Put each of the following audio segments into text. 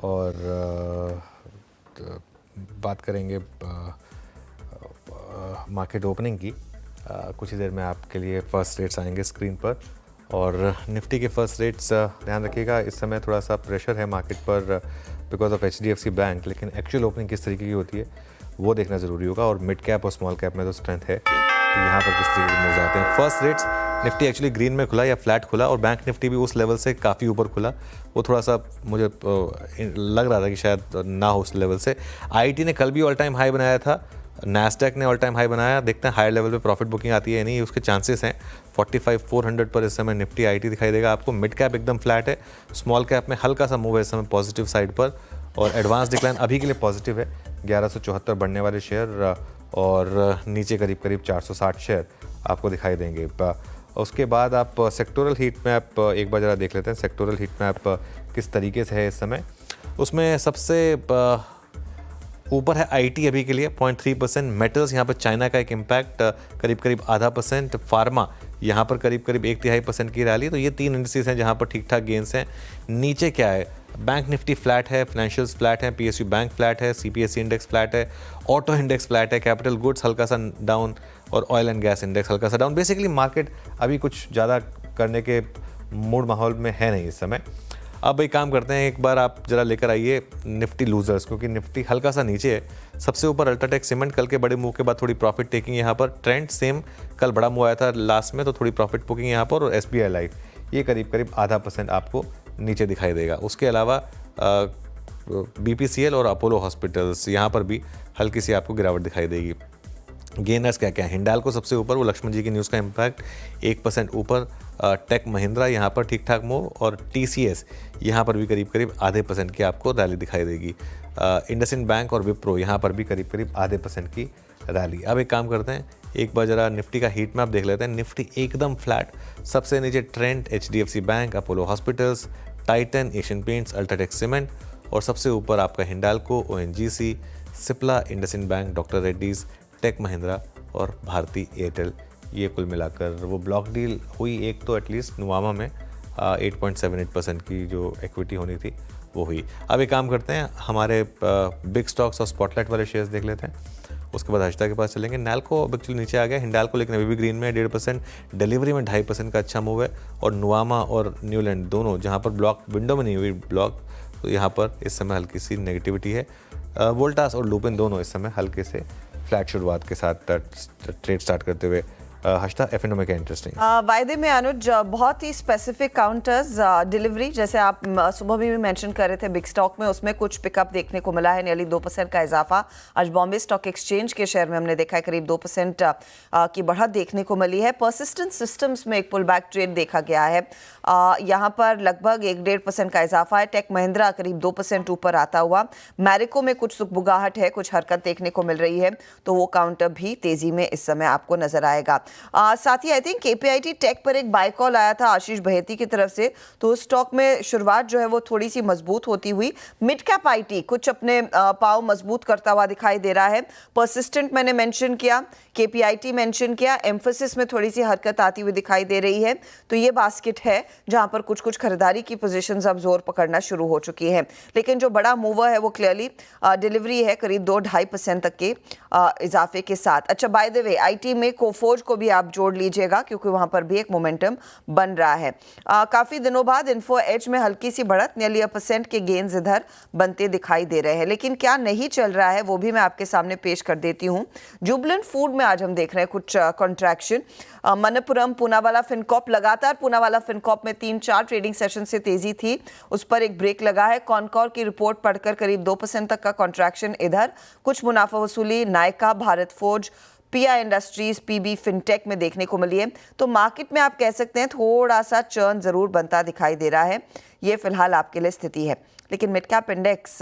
और बात करेंगे मार्केट ओपनिंग की। कुछ ही देर में आपके लिए फर्स्ट रेट्स आएंगे स्क्रीन पर, और निफ्टी के फर्स्ट रेट्स ध्यान रखिएगा। इस समय थोड़ा सा प्रेशर है मार्केट पर बिकॉज ऑफ HDFC बैंक, लेकिन एक्चुअल ओपनिंग किस तरीके की होती है वो देखना ज़रूरी होगा। और मिड कैप और स्मॉल कैप में तो स्ट्रेंथ है, तो यहाँ पर किस तरीके के मूव्स आते हैं। First rates Nifty actually green में खुला या फ्लैट खुला, और बैंक निफ्टी भी उस लेवल से काफ़ी ऊपर खुला। वो थोड़ा सा मुझे लग रहा था कि शायद ना हो उस लेवल से। IIT ने कल भी ऑल टाइम हाई बनाया था, नैस्डैक ने ऑल टाइम हाई बनाया। देखते हैं हायर लेवल पे प्रॉफिट बुकिंग आती है नहीं, उसके चांसेस हैं। 45,400 पर इस समय निफ्टी IIT दिखाई देगा आपको। मिड कैप एकदम फ्लैट है, स्मॉल कैप में हल्का सा मूव है इस समय पॉजिटिव साइड पर, और एडवांस डिक्लाइन अभी के लिए पॉजिटिव है। 1174 बढ़ने वाले शेयर और नीचे करीब करीब 460 शेयर आपको दिखाई देंगे। उसके बाद आप सेक्टोरल हीट मैप एक बार ज़रा देख लेते हैं। सेक्टोरल हीट मैप किस तरीके से है इस समय। उसमें सबसे ऊपर है IT अभी के लिए 0.3%। मेटल्स यहाँ पर चाइना का एक इम्पैक्ट करीब करीब 0.5%। फार्मा यहाँ पर करीब करीब 1/3% की रैली। तो ये 3 इंडस्ट्रीज हैं जहाँ पर ठीक ठाक गेंस हैं। नीचे क्या है, बैंक निफ्टी फ्लैट है, फाइनेंशियल्स फ्लैट है, PSU बैंक फ्लैट है, CPSE इंडेक्स फ्लैट है, ऑटो इंडेक्स फ्लैट है, कैपिटल गुड्स हल्का सा डाउन, और ऑयल एंड गैस इंडेक्स हल्का सा डाउन। बेसिकली मार्केट अभी कुछ ज़्यादा करने के मूड माहौल में है नहीं इस समय। अब एक काम करते हैं, एक बार आप जरा लेकर आइए निफ्टी लूजर्स, क्योंकि निफ्टी हल्का सा नीचे है। सबसे ऊपर अल्ट्राटेक सीमेंट, कल के बड़े मूव के बाद थोड़ी प्रॉफिट टेकिंग यहाँ पर। ट्रेंड सेम, कल बड़ा मूव आया था लास्ट में, तो थोड़ी प्रॉफिट बुकिंग यहाँ पर। और SBI लाइफ ये करीब करीब 0.5% आपको नीचे दिखाई देगा। उसके अलावा BPCL और अपोलो हॉस्पिटल्स यहाँ पर भी हल्की सी आपको गिरावट दिखाई देगी। गेनर्स क्या क्या है, हिंडाल्को सबसे ऊपर, वो लक्ष्मण जी की न्यूज़ का इम्पैक्ट 1% ऊपर। टेक महिंद्रा यहाँ पर ठीक ठाक मूव, और TCS यहाँ पर भी करीब करीब 0.5% की आपको रैली दिखाई देगी। इंडसइंड बैंक और विप्रो यहाँ पर भी करीब करीब 0.5% की रैली। अब एक काम करते हैं, एक बार जरा निफ्टी का हीट मैप देख लेते हैं। निफ्टी एकदम फ्लैट, सबसे नीचे trend, HDFC bank, Apollo Hospitals, Titan, Asian Paints, UltraTech Cement, और सबसे ऊपर आपका Hindalco, ONGC, Cipla, IndusInd Bank, Doctor Reddy's, Tech Mahindra और भारती एयरटेल। ये कुल मिलाकर वो ब्लॉक डील हुई एक, तो एटलीस्ट नुवामा में 8.78% की जो इक्विटी होनी थी वो हुई। अब एक काम करते हैं, हमारे बिग स्टॉक्स और स्पॉटलाइट वाले शेयर्स देख लेते हैं, उसके बाद हर्षिता के पास चलेंगे। नैल्को अब एक्चुअली नीचे आ गया, हिंडाल्को लेकिन अभी भी ग्रीन में 1.5%, डिलीवरी में 2.5% का अच्छा मूव है। और नुवामा और न्यूलैंड दोनों जहाँ पर ब्लॉक विंडो में नहीं हुई ब्लॉक, तो यहाँ पर इस समय हल्की सी नेगेटिविटी है। वोल्टास और लुपिन दोनों इस समय हल्के से फ्लैट शुरुआत के साथ ट्रेड स्टार्ट करते हुए। हर्षिता, F&O में क्या इंटरेस्टिंग? वायदे में अनुज बहुत ही स्पेसिफिक काउंटर्स, डिलीवरी जैसे आप सुबह भी मेंशन कर रहे थे, बिग स्टॉक में उसमें कुछ पिकअप देखने को मिला है। नियरली 2% का इजाफा आज बॉम्बे स्टॉक एक्सचेंज के शेयर में हमने देखा है, करीब 2% की बढ़त देखने को मिली है। परसिस्टेंट सिस्टम्स में एक पुल बैक ट्रेड देखा गया है, यहाँ पर लगभग 1-1.5% का इजाफा है। टेक महिंद्रा करीब 2% ऊपर आता हुआ। मैरिको में कुछ सुखबुगाहट है, कुछ हरकत देखने को मिल रही है, तो वो काउंटर भी तेजी में इस समय आपको नजर आएगा। साथ ही आई थिंक KPIT टेक पर एक बाय कॉल आया था आशीष बहेती की तरफ से, तो स्टॉक में शुरुआत जो है वो थोड़ी सी मजबूत होती हुई। मिड कैप IT कुछ अपने पाव मजबूत करता हुआ दिखाई दे रहा है। परसिस्टेंट मैंने मेंशन किया, KPIT मेंशन किया, एम्फोसिस में थोड़ी सी हरकत आती हुई दिखाई दे रही है। तो ये बास्केट है जहां पर कुछ कुछ खरीदारी की पोजीशंस अब जोर पकड़ना शुरू हो चुकी हैं। लेकिन जो बड़ा मूवर है वो क्लियरली डिलीवरी है, करीब 2-2.5% तक के इजाफे के साथ। अच्छा, बाय द वे IT में कोफोर्ज को भी आप जोड़ लीजिएगा, क्योंकि वहां पर भी एक मोमेंटम बन रहा है। काफी दिनों बाद इन्फो एज में हल्की सी बढ़त, नियरली 1% के गेन्स इधर बनते दिखाई दे रहे हैं। लेकिन क्या नहीं चल रहा है वो भी मैं आपके सामने पेश कर देती हूँ। जुबलेंट फूड में आज हम देख रहे हैं कुछ कॉन्ट्रैक्शन। मनप्पुरम, पूनावाला फिनकॉप, लगातार पूनावाला फिनकॉप में 3-4 ट्रेडिंग सेशन से तेजी थी, उस पर एक ब्रेक लगा है। कॉनकॉर की रिपोर्ट पढ़कर करीब 2% तक का कॉन्ट्रैक्शन इधर। कुछ मुनाफा वसूली Nykaa, Bharat forge, PI industries, PB fintech में देखने को मिली है। तो मार्केट में आप कह सकते हैं थोड़ा सा चर्न जरूर बनता दिखाई दे रहा है। ये फिलहाल आपके लिए स्थिति है। लेकिन मिड कैप इंडेक्स,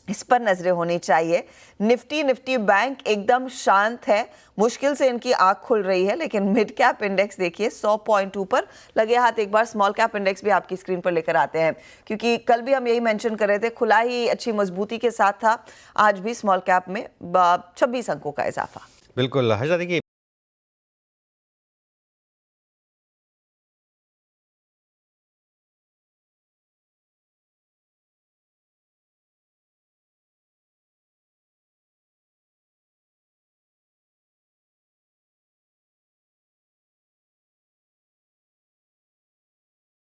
इस पर नजरें होनी चाहिए। निफ्टी बैंक एकदम शांत है, मुश्किल से इनकी आंख खुल रही है। लेकिन मिड कैप इंडेक्स देखिए 100 पॉइंट ऊपर लगे हाथ। एक बार स्मॉल कैप इंडेक्स भी आपकी स्क्रीन पर लेकर आते हैं, क्योंकि कल भी हम यही मेंशन कर रहे थे, खुला ही अच्छी मजबूती के साथ था। आज भी स्मॉल कैप में 26 अंकों का इजाफा। बिल्कुल हर्षिता, देखिए